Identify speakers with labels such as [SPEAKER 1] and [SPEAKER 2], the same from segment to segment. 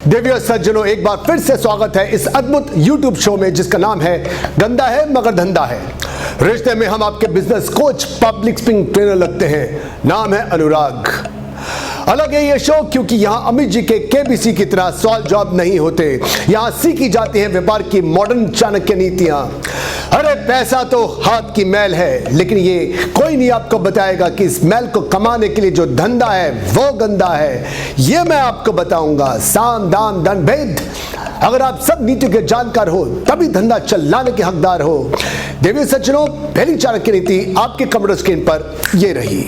[SPEAKER 1] देवी और सज्जनों, एक बार फिर से स्वागत है इस अद्भुत YouTube शो में जिसका नाम है गंदा है मगर धंधा है। रिश्ते में हम आपके business coach, public speaking trainer लगते हैं। नाम है अनुराग। अलग है ये शो क्योंकि यहाँ अमित जी के KBC की तरह सवाल जवाब नहीं होते। यहाँ सीखी जाती है व्यापार की मॉडर्न चाणक्य नीतियां। अरे पैसा तो हाथ की मैल है, लेकिन ये कोई नहीं आपको बताएगा कि इस मैल को कमाने के लिए जो धंधा है वो गंदा है। ये मैं आपको बताऊंगा। साम दाम दंड भेद। अगर आप सब नीति के जानकार हो तभी धंधा चलाने के हकदार हो। देवी सज्जनों, पहली चाणक्य नीति आपके कंप्यूटर स्क्रीन पर ये रही।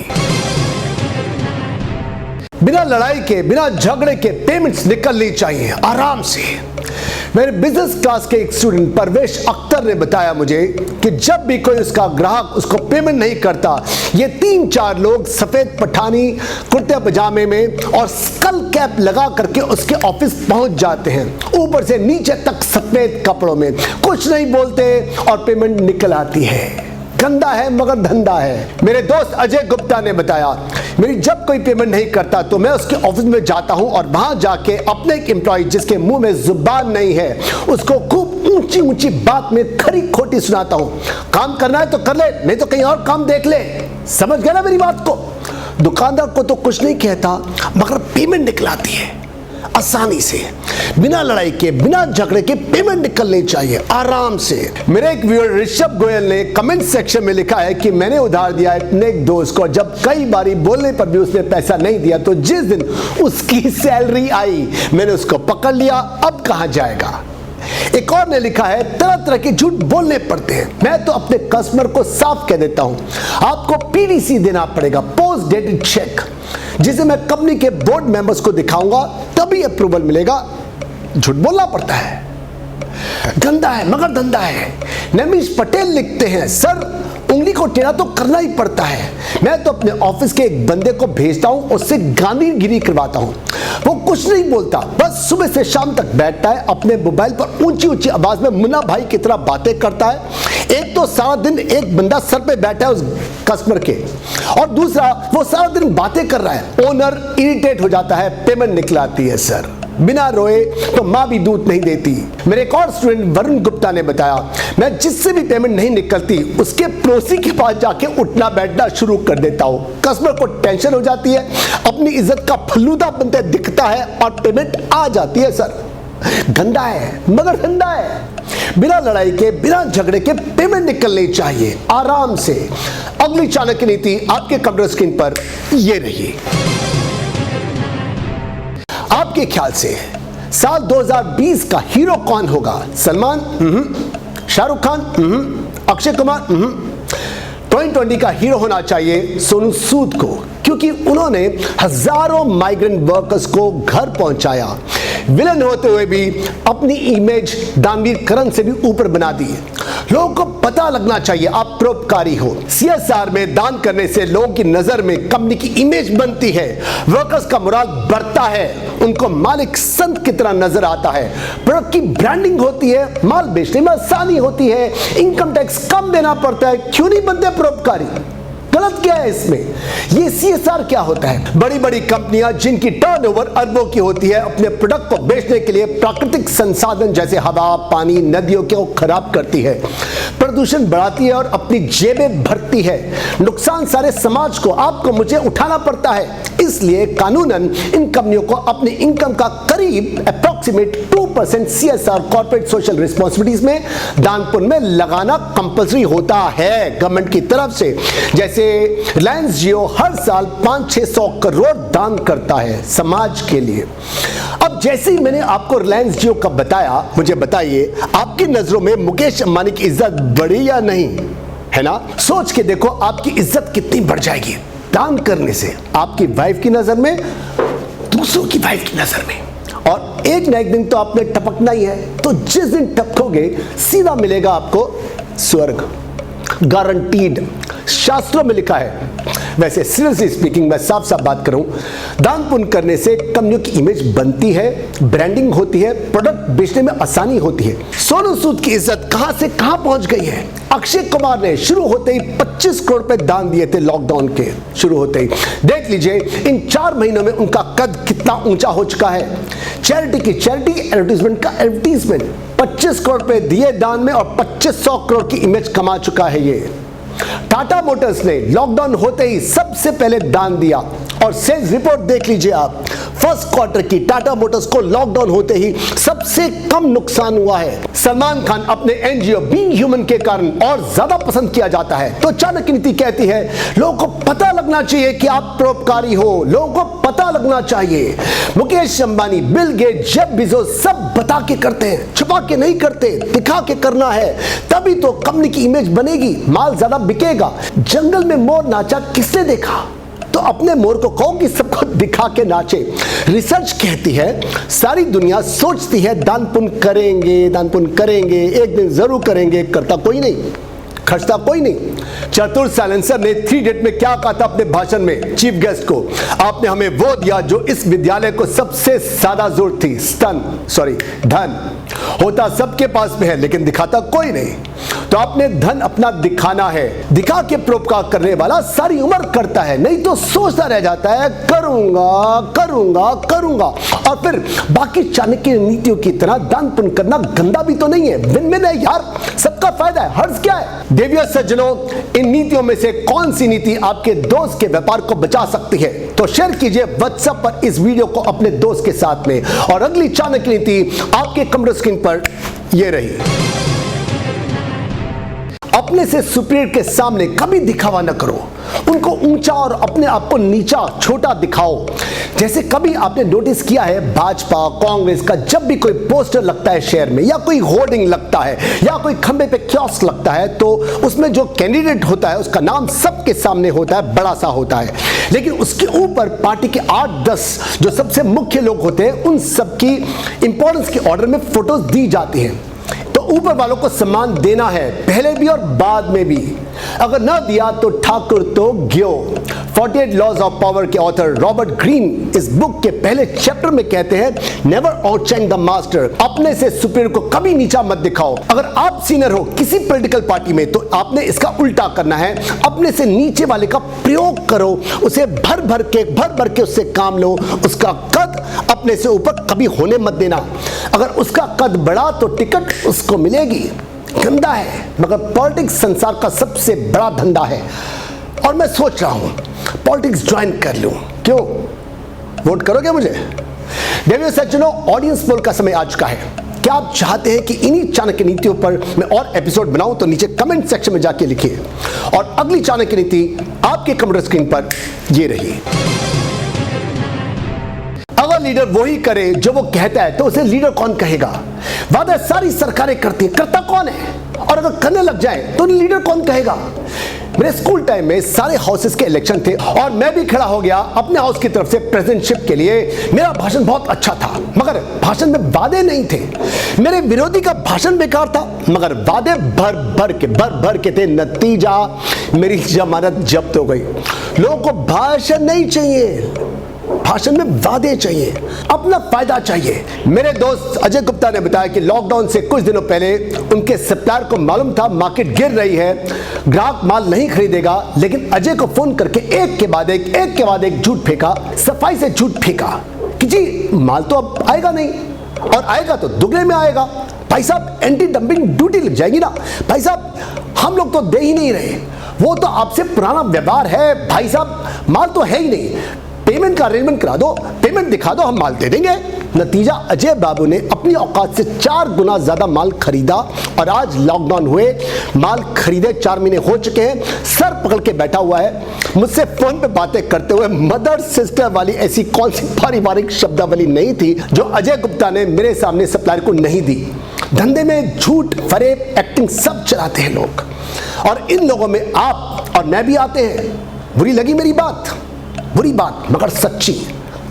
[SPEAKER 1] बिना लड़ाई के, बिना झगड़े के पेमेंट्स निकलनी चाहिए आराम से। मेरे बिजनेस क्लास के एक स्टूडेंट परवेश अख्तर ने बताया मुझे कि जब भी कोई उसका ग्राहक उसको पेमेंट नहीं करता, ये 3-4 लोग सफेद पठानी कुर्ते पजामे में और स्कल कैप लगा करके उसके ऑफिस पहुंच जाते हैं, ऊपर से नीचे तक सफेद कपड़ों में, कुछ नहीं बोलते और पेमेंट निकल आती है। गंदा है मगर धंधा है। मेरे दोस्त अजय गुप्ता ने बताया, मेरी जब कोई पेमेंट नहीं करता तो मैं उसके ऑफिस में जाता हूं और वहां जाके अपने एक एम्प्लॉय जिसके मुंह में जुबान नहीं है उसको खूब ऊंची ऊंची बात में खरी खोटी सुनाता हूं। काम करना है तो कर ले, नहीं तो कहीं और काम देख ले। समझ गया ना मेरी बात को? दुकानदार को तो कुछ नहीं कहता मगर पेमेंट निकलाती है आसानी से, बिना लड़ाई के, बिना झगड़े के पेमेंट निकलनी चाहिए आराम से। मेरे एक व्यूअर ऋषभ गोयल ने कमेंट सेक्शन में लिखा है कि मैंने उधार दिया अपने एक दोस्त को, जब कई बारी बोलने पर भी उसने पैसा नहीं दिया तो जिस दिन उसकी सैलरी आई मैंने उसको पकड़ लिया, अब कहां जाएगा। एक और ने लिखा है, तरह तरह के झूठ बोलने पड़ते हैं। मैं तो अपने कस्टमर को साफ कह देता हूं, आपको PDC देना पड़ेगा, पोस्ट डेटेड चेक, जिसे मैं कंपनी के बोर्ड मेंबर्स को दिखाऊंगा तभी अप्रूवल मिलेगा। झूठ बोलना पड़ता है। गंदा है मगर धंधा है। नमीश पटेल लिखते हैं, सर उंगली को टेढ़ा तो करना ही पड़ता है। मैं तो अपने ऑफिस के एक बंदे को भेजता हूं, उससे गांधीगिरी करवाता हूं। वो कुछ नहीं बोलता, बस सुबह से शाम तक बैठता है, अपने मोबाइल पर ऊंची ऊंची आवाज में मुन्ना भाई की तरह बातें करता है। एक तो सारा दिन एक बंदा सर पे बैठा है उस कस्टमर के, और दूसरा वो सारा दिन बातें कर रहा है। ओनर इरिटेट हो जाता है, पेमेंट निकलाती है सर। बिना रोए तो मां भी दूध नहीं देती। मेरे एक और स्टूडेंट वरुण गुप्ता ने बताया, मैं जिससे भी पेमेंट नहीं निकलती उसके पड़ोसी के पास जाके उठना बैठना शुरू कर देता हूं। कस्टमर को टेंशन हो जाती है, अपनी इज्जत का फलूदा बनते दिखता है और पेमेंट आ जाती है सर। गंदा है मगर धंधा है। बिना लड़ाई के, बिना झगड़े के पेमेंट निकलनी चाहिए आराम से। अगली चाणक्य नीति आपके कंप्यूटर स्क्रीन पर यह रही। आपके ख्याल से साल 2020 का हीरो कौन होगा? सलमान? शाहरुख खान? अक्षय कुमार? 2020 का हीरो होना चाहिए सोनू सूद को, क्योंकि उन्होंने हजारों माइग्रेंट वर्कर्स को घर पहुंचाया। विलन होते हुए भी अपनी इमेज दानवीर करण से भी ऊपर बना दी। लोगों को पता लगना चाहिए आप परोपकारी हो। CSR में दान करने से लोगों की नजर में कंपनी की इमेज बनती है, वर्कर्स का मोराल बढ़ता है, उनको मालिक संत की तरह नजर आता है, प्रोडक्ट की ब्रांडिंग होती है, माल बेचने में आसानी होती है, इनकम टैक्स कम देना पड़ता है। क्यों नहीं बनते परोपकारी? गलत क्या है इसमें? ये CSR क्या होता है? बड़ी बड़ी कंपनियां जिनकी टर्नओवर अरबों की होती है, अपने प्रोडक्ट को बेचने के लिए प्राकृतिक संसाधन जैसे हवा, पानी, नदियों को खराब करती है, प्रदूषण बढ़ाती है और अपनी जेबें भरती है। नुकसान सारे समाज को, आपको, मुझे उठाना पड़ता है। इसलिए कानूनन इन कंपनियों को अपनी इनकम का करीब approximate 2% CSR corporate social responsibilities में, दान पुण्य में लगाना कंपल्सरी होता है गवर्नमेंट की तरफ से। जैसे रिलायंस जियो हर साल 500-600 करोड़ दान करता है समाज के लिए। अब जैसे ही मैंने आपको रिलायंस जियो का बताया, मुझे बताइए आपकी नजरों में मुकेश अंबानी की इज्जत बढ़ी या नहीं? है ना? सोच के देखो आपकी इज्जत कितनी बढ़ जाएगी दान करने से, आपकी वाइफ की नजर में, दूसरों की वाइफ की नजर में। और एक ना एक दिन तो आपने टपकना ही है, तो जिस दिन टपकोगे सीधा मिलेगा आपको स्वर्ग, गारंटीड। शास्त्रों में लिखा है, वैसे सीरियसली स्पीकिंग मैं साफ साफ बात करूं, दान पुण्य करने से कंपनियों की इमेज बनती है, ब्रांडिंग होती है, प्रोडक्ट बेचने में आसानी होती है। सोनू सूद की इज्जत कहां से कहां पहुंच गई है। अक्षय कुमार ने शुरू होते ही 25 करोड़ रुपए दान दिए थे लॉकडाउन के शुरू होते ही। देख लीजिए इन 4 महीनों में उनका कद कितना ऊंचा हो चुका है। चैरिटी की चैरिटी, एडवर्टाइजमेंट का एडवर्टाइजमेंट, 25 करोड़ रुपए दिए दान में और 2500 करोड़ की इमेज कमा चुका है ये। टाटा मोटर्स ने लॉकडाउन होते ही सबसे पहले दान दिया और सेल्स रिपोर्ट देख लीजिए आप। फर्स्ट क्वार्टर की टाटा मोटर्स को लॉकडाउन होते ही सबसे कम नुकसान हुआ है। सलमान खान अपने एनजीओ बीइंग ह्यूमन के कारण और ज्यादा पसंद किया जाता है। तो चाणक्य नीति कहती है लोगों को पता लगना चाहिए कि आप परोपकारी हो, लोगों को पता लगना चाहिए। Mukesh Ambani, Bill Gate, Jeff Bezos सब बता के करते हैं, छुपा के नहीं करते, दिखा के करना है, तभी तो कंपनी की इमेज बनेगी, माल ज्यादा बिकेगा। जंगल में मोर नाचा किसने देखा? तो अपने मोर को कहो कि सबको दिखा के नाचे। रिसर्च कहती है सारी दुनिया सोचती है दान पुण्य करेंगे, दान पुण्य करेंगे, एक दिन जरूर करेंगे, करता कोई नहीं, खर्चता कोई नहीं। चतुर साइलेंसर ने 3 डेट में क्या कहा था अपने भाषण में चीफ गेस्ट को? आपने हमें वो दिया जो इस विद्यालय को सबसे ज्यादा जरूरत थी, धन। होता सबके पास में है लेकिन दिखाता कोई नहीं। तो आपने धन अपना दिखाना है। दिखा के परोपकार करने वाला सारी उम्र करता है, नहीं तो सोचता रह जाता है करूंगा करूंगा करूंगा। और फिर बाकी चाणक्य नीतियों की तरह दान पुण्य करना गंदा भी तो नहीं है, विन-विन है यार, सबका फायदा है, हर्ज क्या है। देवियों सज्जनों, इन नीतियों में से कौन सी नीति आपके दोस्त के व्यापार को बचा सकती है? तो शेयर कीजिए व्हाट्सएप पर इस वीडियो को अपने दोस्त के साथ में। और अगली चाणक्य नीति आपके कंप्यूटर स्क्रीन पर ये रही। अपने से सुपीरियर के सामने कभी दिखावा न करो, उनको ऊंचा और अपने आप को नीचा छोटा दिखाओ। जैसे कभी आपने नोटिस किया है भाजपा कांग्रेस का जब भी कोई पोस्टर लगता है शहर में, या कोई होर्डिंग लगता है, या कोई खंबे पे कियोस्क लगता है, तो उसमें जो कैंडिडेट होता है उसका नाम सबके सामने होता है, बड़ा सा होता है, लेकिन उसके ऊपर पार्टी के 8-10 जो सबसे मुख्य लोग होते हैं उन सबकी इंपॉर्टेंस के ऑर्डर में फोटोज दी जाती हैं। तो ऊपर वालों को सम्मान देना है, पहले भी और बाद में भी। अगर ना दिया तो ठाकुर तो ग्यो। 48 लॉज ऑफ पावर के ऑथर रॉबर्ट ग्रीन इस बुक के पहले चैप्टर में कहते हैं नेवर आउटशाइन द मास्टर। अपने से सुपीरियर को कभी नीचा मत दिखाओ। अगर आप सीनियर हो किसी पॉलिटिकल पार्टी में तो आपने इसका उल्टा करना है, अपने से नीचे वाले का प्रयोग करो, उसे भर भर के उससे काम लो। उसका कद अपने से ऊपर कभी होने मत देना। अगर उसका कद बढ़ा तो टिकट उसको मिलेगी। गंदा है मगर पॉलिटिक्स संसार का सबसे बड़ा धंधा है और मैं सोच रहा हूं पॉलिटिक्स ज्वाइन कर लूं। क्यों? वोट करोगे मुझे? देवियों सज्जनों, ऑडियंस पोल का समय आ चुका है। क्या आप चाहते हैं कि इन्हीं चाणक्य नीतियों पर मैं और एपिसोड बनाऊं? तो नीचे कमेंट सेक्शन में जाके लिखिए। और अगली चाणक्य नीति आपके कंप्यूटर स्क्रीन पर ये रही। अगर लीडर वही करे जो वो कहता है तो उसे लीडर कौन कहेगा? वादा सारी सरकारें करती है, करता कौन है? और अगर करने लग जाए तो लीडर कौन कहेगा? मेरे स्कूल टाइम में सारे हाउसेस के इलेक्शन थे और मैं भी खड़ा हो गया अपने हाउस की तरफ से प्रेसिडेंटशिप के लिए। मेरा भाषण बहुत अच्छा था मगर भाषण में वादे नहीं थे। मेरे विरोधी का भाषण बेकार था मगर वादे भर भर के थे। नतीजा मेरी जमानत जब्त हो गई। लोगों को भाषण नहीं चाहिए, भाषण में वादे चाहिए, अपना फायदा चाहिए। मेरे दोस्त अजय गुप्ता ने बताया कि लॉकडाउन से कुछ दिनों पहले उनके सप्लायर को मालूम था मार्केट गिर रही है, ग्राहक माल नहीं खरीदेगा, लेकिन अजय को फोन करके एक के बाद एक झूठ फेंका, सफाई से झूठ फेंका कि जी माल तो अब आएगा नहीं, और आएगा तो दुगने में आएगा। भाई साहब एंटी डंपिंग ड्यूटी लग जाएगी ना। भाई साहब हम लोग तो दे ही नहीं रहे, वो तो आपसे पुराना व्यवहार है। भाई साहब माल तो है ही नहीं, पेमेंट का अरेंजमेंट करा दो, पेमेंट दिखा दो, हम माल दे देंगे। नतीजा अजय बाबू ने अपनी औकात से 4 गुना ज्यादा माल खरीदा और आज लॉकडाउन हुए माल खरीदे 4 महीने हो चुके हैं, सर पकड़ के बैठा हुआ है मुझसे फोन पे बातें करते हुए। मदर सिस्टर वाली ऐसी कौन सी पारिवारिक शब्दावली नहीं थी जो अजय गुप्ता ने मेरे सामने सप्लायर को नहीं दी। धंधे में झूठ, फरेब, एक्टिंग सब चलाते हैं लोग और इन लोगों में आप और मैं भी आते हैं। बुरी लगी मेरी बात, बुरी बात मगर सच्ची।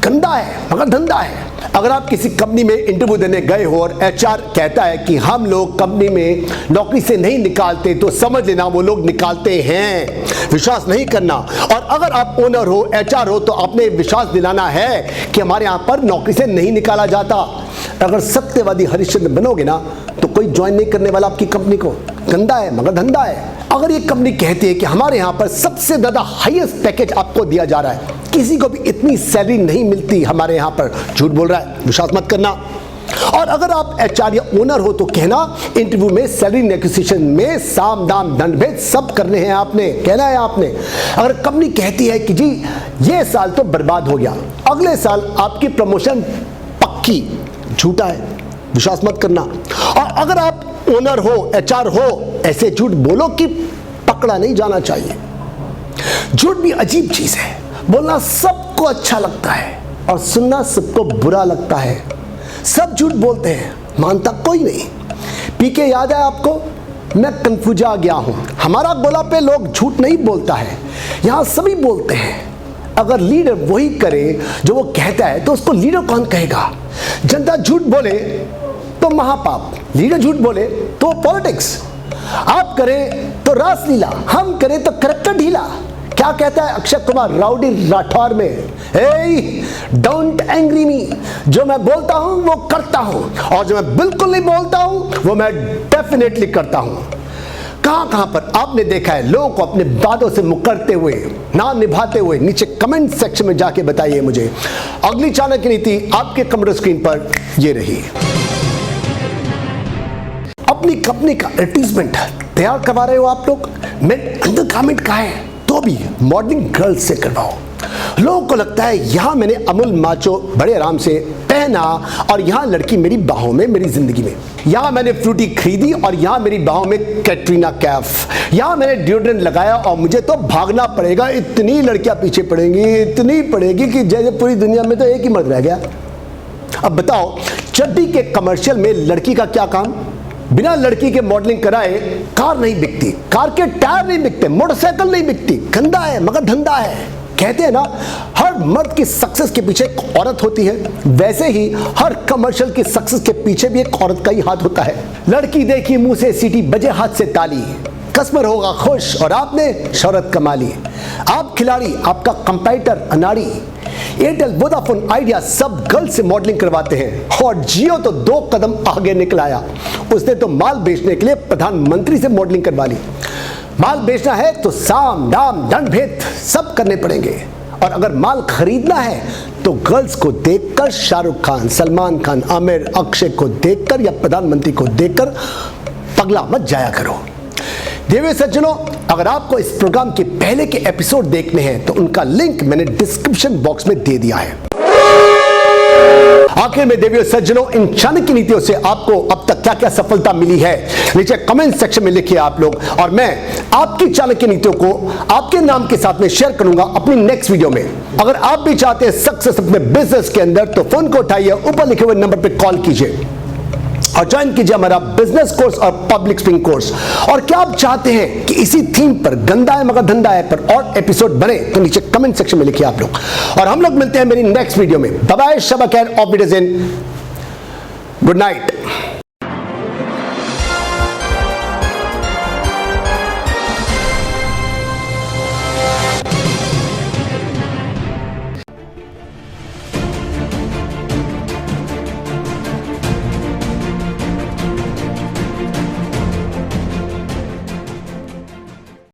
[SPEAKER 1] गंदा है मगर धंधा है। अगर आप किसी कंपनी में इंटरव्यू देने गए हो और एचआर कहता है कि हम लोग कंपनी में नौकरी से नहीं निकालते, तो समझ लेना वो लोग निकालते हैं, विश्वास नहीं करना। और अगर आप ओनर हो, एचआर हो, तो आपने विश्वास दिलाना है कि हमारे यहाँ पर नौकरी से नहीं निकाला जाता। अगर सत्यवादी हरिश्चंद्र बनोगे ना तो कोई ज्वाइन नहीं करने वाला आपकी कंपनी को। गंदा है मगर धंधा है। अगर ये कंपनी कहती है कि हमारे यहाँ पर सबसे ज्यादा हाईएस्ट पैकेज आपको दिया जा रहा है, किसी को भी इतनी सैलरी नहीं मिलती हमारे यहाँ पर, झूठ बोल रहा है, विश्वास मत करना। और अगर आप एचआर या ओनर हो तो कहना इंटरव्यू में, सैलरी नेगोशिएशन में साम दाम दंड भेद सब करने हैं आपने, कहना है आपने। अगर कंपनी कहती है कि जी ये साल तो बर्बाद हो गया, अगले साल आपकी प्रमोशन पक्की, झूठा है, विश्वास मत करना। और अगर आप ओनर हो, एचआर हो, ऐसे झूठ बोलो कि पकड़ा नहीं जाना चाहिए। झूठ भी अजीब चीज है, बोलना सबको अच्छा लगता है और सुनना सबको बुरा लगता है। सब झूठ बोलते हैं, मानता कोई नहीं। पीके याद है आपको? मैं कंफ्यूजा गया हूं। हमारा गोला पे लोग झूठ नहीं बोलता है, यहां सभी बोलते हैं। अगर लीडर वही करे जो वो कहता है तो उसको लीडर कौन कहेगा? जनता झूठ बोले तो महापाप, लीडर झूठ बोले तो पॉलिटिक्स। आप करें तो रासलीला, हम करें तो करैक्टर ढीला। क्या कहता है अक्षय कुमार राउडी राठौर में? हे डोंट एंग्री मी, जो मैं बोलता हूं वो करता हूं, और जो मैं बिल्कुल नहीं बोलता हूं वो मैं डेफिनेटली करता हूं। कहां पर आपने देखा है लोगों को अपने वादों से मुकरते हुए, ना निभाते हुए? नीचे कमेंट सेक्शन में जाके बताइए मुझे। अगली चाणक्य नीति आपके कंप्यूटर स्क्रीन पर ये रही। अपनी कंपनी का एडवर्टाइजमेंट तैयार करवा रहे हो आप लोग, मैं अंडरगारमेंट का है तो भी मॉडलिंग गर्ल्स से करवाओ। लोगों को लगता है यहां मैंने अमूल माचो बड़े आराम से पहना और यहां लड़की मेरी बाहों में, मेरी जिंदगी में। यहां मैंने फ्रूटी खरीदी और यहां मेरी बाहों में कैटरीना कैफ। यहां मैंने डिओड्रेंट लगाया और मुझे तो भागना पड़ेगा, इतनी लड़कियां पीछे पड़ेंगी, इतनी पड़ेगी कि जैसे पूरी दुनिया में तो एक ही मर्द रह गया। अब बताओ, चड्डी के कमर्शियल में लड़की का क्या काम? बिना लड़की के मॉडलिंग कराए कार नहीं बिकती, कार के टायर नहीं बिकते, मोटरसाइकिल नहीं बिकती। गंदा है मगर धंधा है। कहते हैं ना, हर मर्द की सक्सेस के पीछे एक औरत होती है, वैसे ही हर कमर्शियल की सक्सेस के पीछे भी एक औरत का ही हाथ होता है। लड़की देखी मुंह से सीटी, बजे हाथ से ताली, कस्टमर होगा खुश और आपने शोहरत कमा ली। आप खिलाड़ी, आपका कंपैटर अनाड़ी। एयरटेल, वोडाफोन, आइडिया सब गर्ल्स से मॉडलिंग करवाते हैं और जियो तो 2 कदम आगे निकल आया। उसने तो माल बेचने के लिए प्रधानमंत्री से मॉडलिंग करवा ली। माल बेचना है तो साम दाम दंड भेद सब करने पड़ेंगे, और अगर माल खरीदना है तो गर्ल्स को देखकर, शाहरुख खान, सलमान खान, आमिर, अक्षय को देखकर या प्रधानमंत्री को देखकर पगला मत जाया करो। देवी सज्जनों, अगर आपको इस प्रोग्राम के पहले के एपिसोड देखने हैं तो उनका लिंक मैंने डिस्क्रिप्शन बॉक्स में दे दिया है। आखिर में देवियों सज्जनों, इन चाणक्य नीतियों से आपको अब तक क्या क्या सफलता मिली है, नीचे कमेंट सेक्शन में लिखिए आप लोग, और मैं आपकी चाणक्य नीतियों को आपके नाम के साथ में शेयर करूंगा अपनी नेक्स्ट वीडियो में। अगर आप भी चाहते हैं सक्सेस अपने बिजनेस के अंदर तो फोन को उठाइए, ऊपर लिखे हुए नंबर पर कॉल कीजिए और ज्वाइन कीजिए हमारा बिजनेस कोर्स और पब्लिक स्पीकिंग कोर्स। और क्या आप चाहते हैं कि इसी थीम पर, गंदा है मगर धंधा है पर, और एपिसोड बने तो नीचे कमेंट सेक्शन में लिखिए आप लोग। और हम लोग मिलते हैं मेरी नेक्स्ट वीडियो में। बाय बाय, शब खैर, ऑफ विडेज़ इन, गुड नाइट।